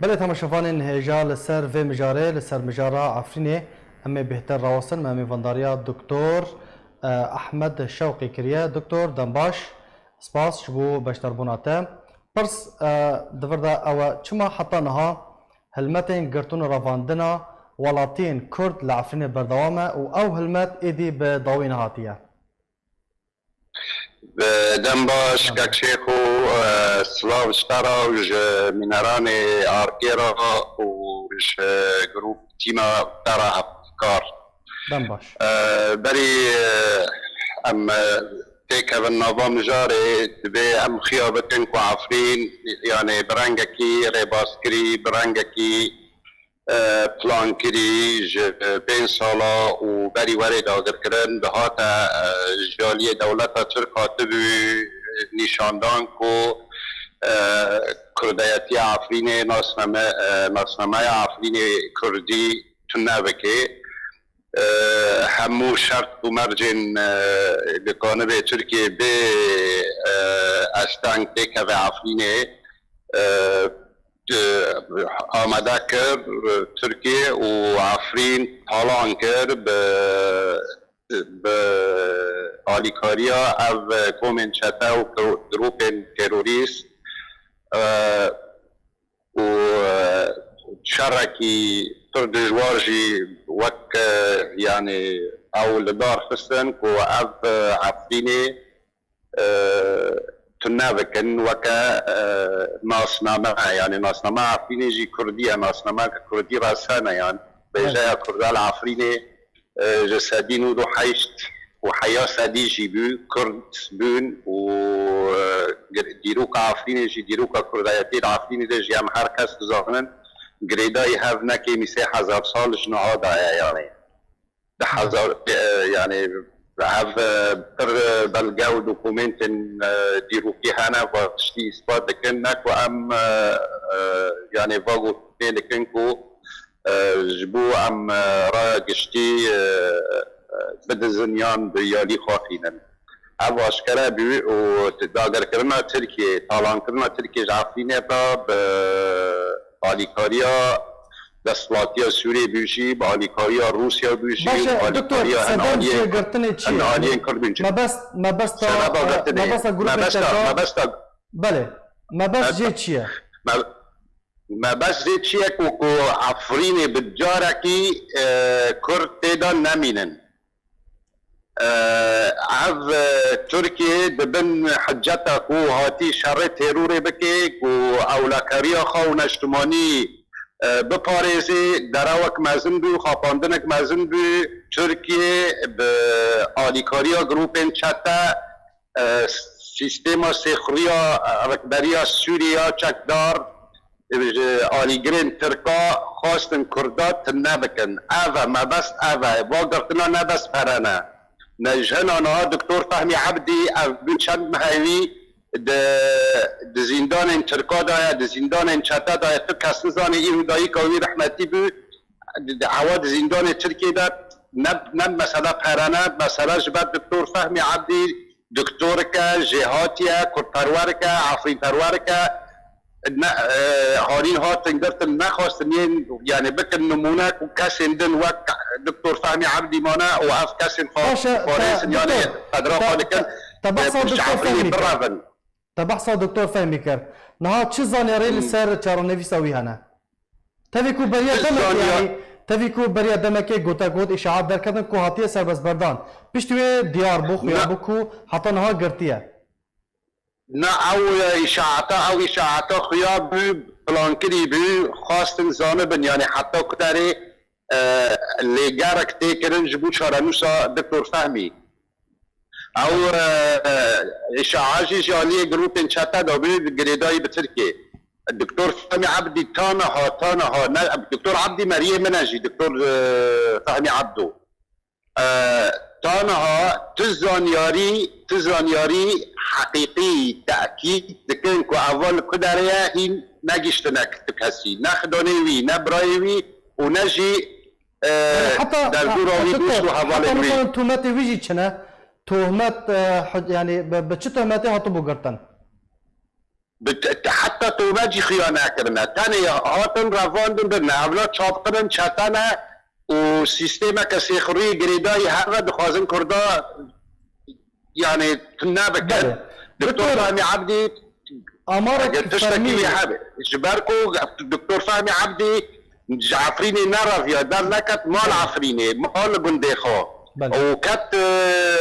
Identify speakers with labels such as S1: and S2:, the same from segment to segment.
S1: بله تماشاوان هجا لسر و مجاره لسر مجاره عفرینه امی بهتر راوسن ما میوانداریا دکتر احمد شوقی کریه دکتر دنباش سپاس شبو بشتر بوناته پرس دوردا او چما حتی نها هلمتین گرتون رواندنا ولاتین کرد لعفرینه بردوامه او هلمت ایدی به داوین هاتیه
S2: دنباش كشيخو سلاف شترا وج مناران اركيرا وج جروب تيما ترى افكار
S1: دنباش
S2: بري ام تيك بالنظام جاري تبي ام خيابتن وعفرين يعني برانجكي ريباسكري برانجكي پلان کری بین سالا و بری وری داگر کرن به هاتا جالی دولت ترک بی نشاندان کو کردیتی عفرین ناسنامه عفرین کردی تنه بکه همو شرط و مرجن بکانه ترکیه به اشتنگ تکه و عفرینه آمده کرد ترکیه و عفرین طالان کرد به آلیکاریا او کومن چته و گروپ تروریست و شرکی پر دجوار جی وک یعنی او لدار خستن که او عفرینی تنابكن وكا ناسنامه يعني ناسنامه عفريني جي كردية ناسنامه كردي راسانا يعني بيجايا كردال عفريني جسدين ودو حيشت وحيا سادي جي بو كرد بون و ديروكا عفريني جي ديروكا كردايتي عفريني دي جي ام هركس تزاغنن قريداي هاف ناكي مسيح 1000 سال جنو عادا يعني ده حزار يعني هاف بر بلقاو دوكومنت ديرو فيها انا وشتي اثبات لكنك وام يعني فاغو لكنكو جبو ام راقشتي بد زنيان بيالي خاخينا اب اشكرا بي وتداغر كرنا تركيا طالان كرنا تركيا جعفرين ابا باليكاريا دستلاتیا سوریه بیشی با آلیکاریا روسیا بیشی
S1: باشه دکتر سدام چیه گرتنه چیه
S2: انعالیه کردنچه
S1: ما بس تا بله ما بس جه چیه
S2: ما بس جه چیه که عفرین بجاره کی کرد تیدان نمینن عف تركيا دبن حجتها كو هاتي شر تيروري بكي كو اولكاريا خاون اجتماعي بپارێزێ دەراوەک مەزن بوو خاپاندنێک مەزن بوو تورکیە بە ئالیکاریە گروپên چەتە سیستێما سێخڕیە ڕکبەریە سووریا چەکدار ئالیگرên ترکا خواستن کوردا تنە بکن ئەڤە مەبەست ئەڤە واگرتنا نەبەست پەرەنە نەژهنانەها دکتۆر فەهمی عەبدی ئەv بوو چەند مەهەوی د زندان ترکا دایا د زندان چتا دایا تو کس نزانه این دایی کاوی رحمتی بود عواد زندان ترکیه داد نه مثلا پرانه مثلا جبت دکتور فهمی عبدی دکتور که جهاتیه کرد پرور که عفرین پرور که هارین ها تنگرتن نخواستن یعنی بکن نمونه و کسی اندن وقت دکتور فهمی عبدی مانه و اف کسی خواستن یعنی قدرا خالکن
S1: تبحثا دكتور فهمي كر نها چه زانياري لسر چارونويسا وي هنا تفيكو بريا دمك يعني تفيكو بريا دمك گوتا گوت اشاعات دركدن کو هاتيه سر بس بردان پشتوي ديار بو خيا بكو حتى نها گرتيه
S2: نا او اشاعتا خيا بو پلان كدي بو خواستن زانبن يعني حتى كتاري لگرك تيكرن جبو چارونوسا دكتور فهمي او اشاعاجي جاليه جروب انشاتا دوبي جريداي بتركيا الدكتور فهمي عبدي تانها الدكتور عبدي مريم مناجي دكتور فهمي عبدو تانها تزانياري حقيقي تأكيد لكن كو اول كداريا هين ناجشتنك تكسي ناخدونيوي نبرايوي ونجي
S1: حتى
S2: دردوراوي دوشو حوالي
S1: حتى مثلا توماتي ويجي چنه تهمت يعني بچه تهمتی هاتو بگرتن
S2: حتی تومجی خیانه کرنه تنه هاتن رواندن برنه اولا چاپ کرن چتنه و سیستم کسی خوری گریدای هر را دخوازن کرده يعني تنابك دكتور فهمي عبدي
S1: امارك فرمي
S2: جباركو دكتور فهمي عبدي عفريني نرى في دار لكت مال عفريني مال بندخو وكت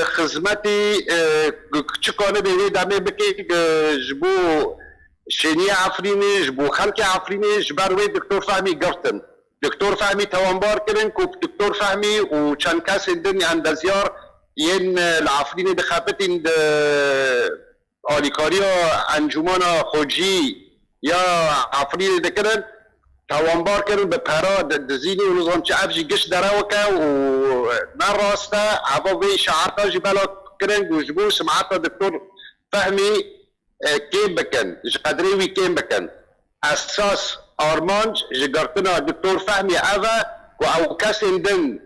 S2: خدمتي تشكونه بيدي دامي بكي جبو شيني عفريني جبو خلقي عفريني جباروي دكتور فهمي قرتن دكتور فهمي توانبار كرن كوب دكتور فهمي وشان كاس الدنيا عند زيار ين العفريني بخافتين آلیکاریا انجمن خوجی یا عفرینی دکرن توانبار کردن به پرا دزینی و نظام چه افجی گش داره وکه و من راسته عبا وی شعرتا جبالا کردن گوشبو سمعتا دکتور فهمی کم بکن قدری وی کم بکن اساس آرمانج جگرتنا دکتور فهمی اوه و او کسی دن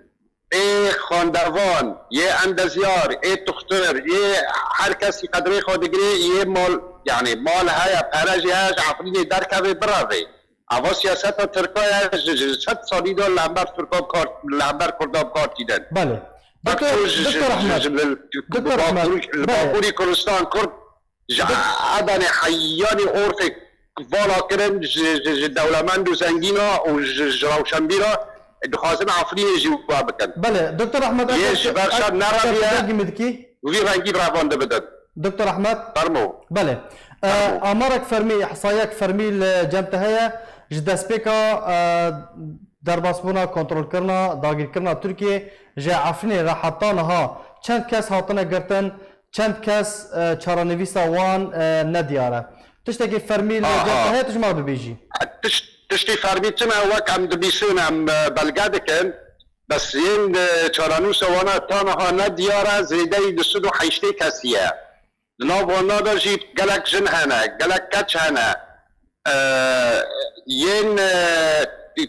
S2: ای خاندروان یه اندازیار ای تختر یه هر کسی قدری خودگیری یه مال یعنی مال های پرجی هاش عفرینی درکوی براوی اوا سیاست ترکای 100 سالی دار لامبر ترکاب کارت لامبر کرداب کارت دیدن
S1: بله دکتر احمد
S2: باکوری کردستان کرد عدن حیانی عرف والا کرن دولمند و زنگینا و روشنبیرا دخوازن عفرینی جیوبا بکن
S1: بله دکتر احمد
S2: یه برشاد نرویه وی رنگی برابانده بدن
S1: دکتر احمد
S2: فرمو
S1: بله امارك فرمي احصائيات فرمي الجامعه هي جداس بيكا درباسبونا كنترول كرنا داغير كرنا تركيا جا عفني راحتانها چند کس هاتنه گرتن چند کس چارانویسا وان ندیاره تشتكي فرمي الجامعه هي تجمع ببيجي
S2: تشتي فرميتنا وك عم دبيسون عم بلغادكن بس ين چارانوسا وانا تانها ندیاره زیدهی دستو حیشتی کسیه ناب وانا دا جيب قلق جن هنا قلق كتش هنا ين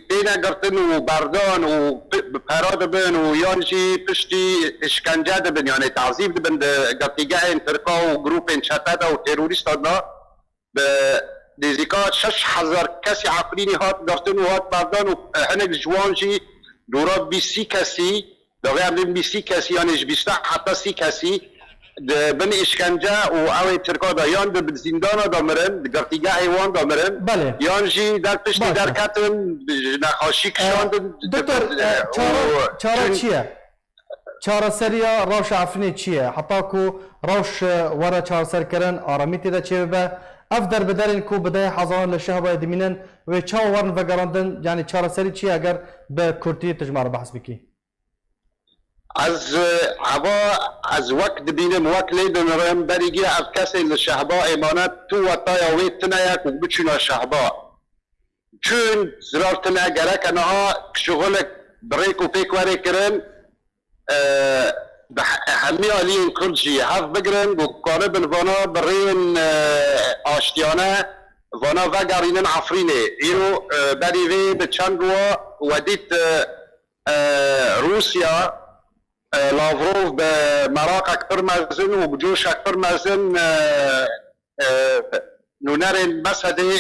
S2: تينا قرطن وبردان وبراد بن ويانجي بشتي اشكنجة بن يعني تعذيب بن قرطيقين تركا وجروبين شتاتا وتيروريست هنا بديزيكات 6000 كسي عقليني هات قرطن وهات بردان وهنك جوانجي دورات بي كسي دوري عملين بي كسي يعني جبستا حتى سي كسي بن اشکنجه و اوی ترکا دا یان به زندان دامرن گرتیگه حیوان دامرن
S1: بله
S2: یان جی در پشتی در کتن نخاشی کشاندن
S1: دکتر چاره چیه؟ چاره سریا روش عفنی چیه؟ حتی که روش ورا چاره سر کرن آرامی تیده چیه به افدر بدارین که بدای حضان لشهبای دمینن و چاو ورن و گراندن یعنی چاره سری چیه اگر به کرتی تجمعه بحث بکی؟
S2: از وقت بینم وقت لیدن رم بریگی از کسی لشهبا ایمانت تو و تایا ویتنا یک و بچونا شهبا چون زرارتنا گرک انها شغل بریک و پیکواری کرن همی آلین کلجی حف بگرن و قارب وانا برین آشتیانه وانا و گرینن عفرینه ایرو بریوی به چند روا ودیت روسیا لافروف بمراق اكثر مازن وبجوش اكثر مازن نونار المسهدي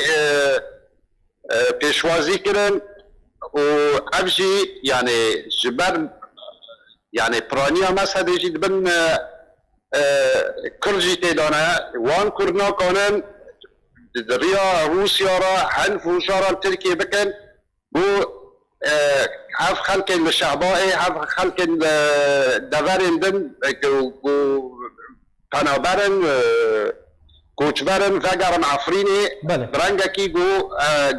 S2: بيشوازي كرن وابجي يعني جبر يعني برانيا مسهدي جي دبن كرجي تيدانا وان كرنا كونن ريا روسيا را حنف وشارا تركيا بكن هف خلق الشعبائي هف خلق دورن دن قنابرن کوچبرن وگرن عفرینی برنگا کی گو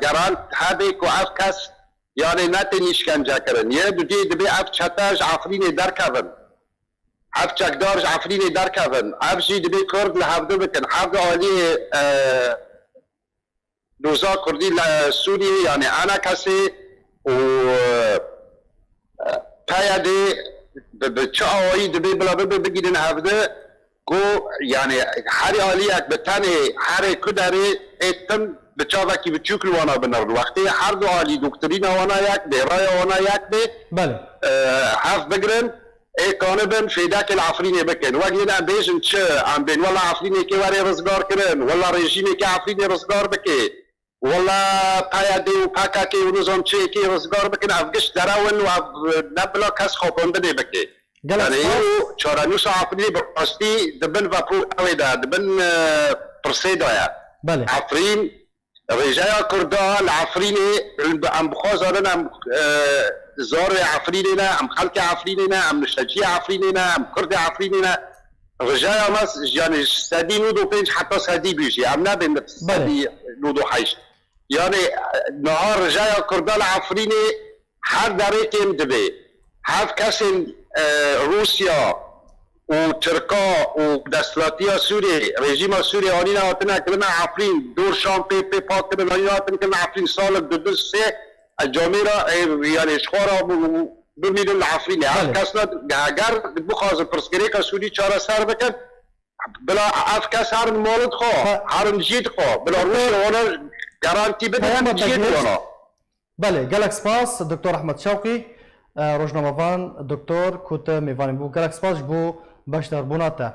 S2: گران هدی کو اف کس یعنی نتین اشکنجه کرن یه دو دی اف چتاج عفرینی در کون اف چکدارج عفرینی در کون اف جی دبی کرد لحفظه بکن حفظ عالی دوزا کردی سوریه یعنی انا کسی و تایا دی به چه آوایی دبی بلا بگیدن هفته کو یعنی هر آلیک به تنه هر کدری اتن به چاوکی به چوکل وانا بنرد وقتی هر دو آلی دکترین وانا یک به رای وانا یک به
S1: بله
S2: هفت بگرن ايه كانبن في ذاك العفريني بكن وقتنا بيجن تشا عم بين والله عفريني كي واري رزقار كرن والله ريجيمي كي عفريني رزقار بكي والله قيادي وباكاكي ونظام تشي كي رزقار بكن افقش دراون ونبلا كاس خوبون بدي بكي يعني يو تشارانوس عفريني برقصتي دبن فابو اويدا دبن برسيدا يا
S1: بله
S2: عفرين رجايا كردان عفريني عم بخوزارنا عم زار عفريننا عم خلق عفريننا عم نشجي عفريننا عم كرد عفريننا رجايا مس يعني سادي نودو بينج حتى سادي بيجي عم نبي سادي نودو حيش يعني نهار رجايا كردان عفريني حد داريكم دبي هاف كاسن روسيا وتركا ودستلاتيا سوري رجيم سوري هونينا وطنا كلنا عفرين دور شام بي باكر هونينا كلنا عفرين صالح ددس الجاميرا يعني شخورا برميل العفرين هاف كاسنا اگر بخواز پرسکریکا سوری چارا سر بکن بلا اف کاس هر مولد خو هر نجید خو بلا روش وانا گارانتی بده نجید وانا
S1: بله گلک سپاس دکتور احمد شوقی روزنامه‌وان دکتور کوت میوانی بو گلک سپاس بو باشدار بوناته